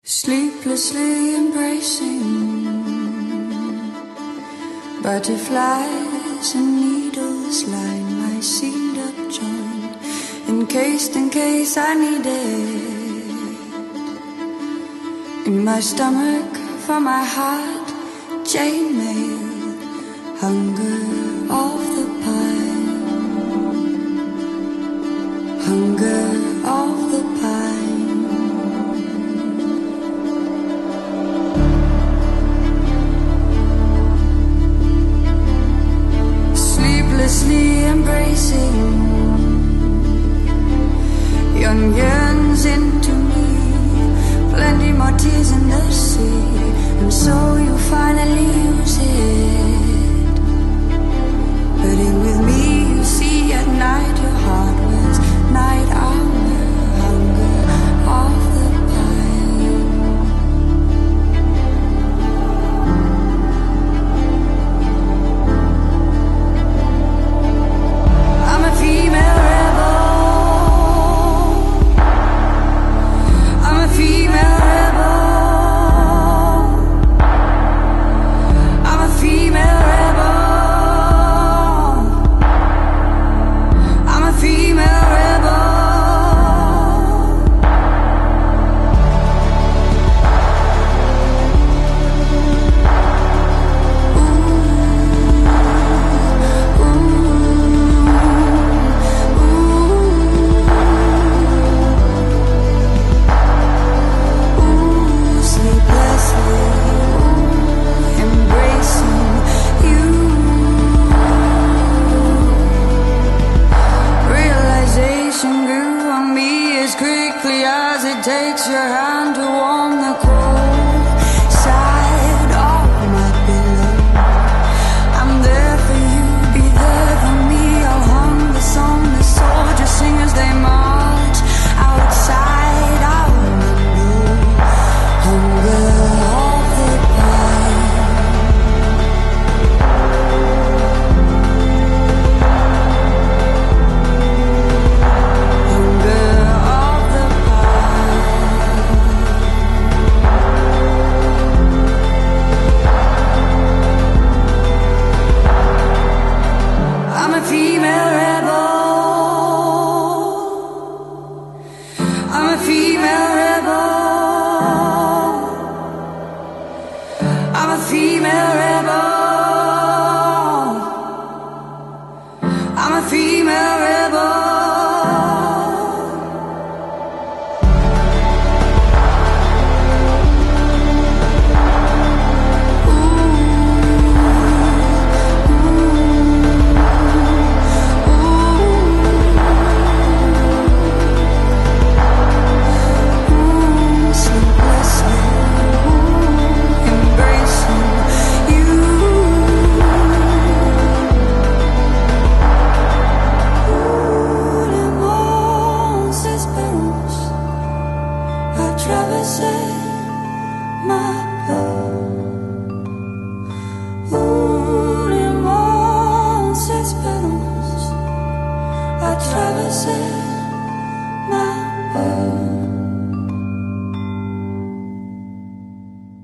Sleeplessly embracing butterflies and needles line my sealed up joint, encased in case I need it. In my stomach for my heart, chainmail, hunger of the pine, hunger of the pine. Sleeplessly embracing young yearns into me, plenty more tears in the sea, and so you finally use it. But in with me you see at night your heart wears night armor, hunger of the pine. I'm a female rebel. I'm a female rebel. I'm a female rebel. I'm a female rebel. Sleeplessly embracing you. Realization grew on me as quickly as it takes your hand to warm the cold side of my pillow. I'm there for you, be there for me. I'll hum the song the soldier sing as they march outside our window. Hunger of the pine. Hunger of the pine. I'm a female rebel. I'm a female rebel. I'm a female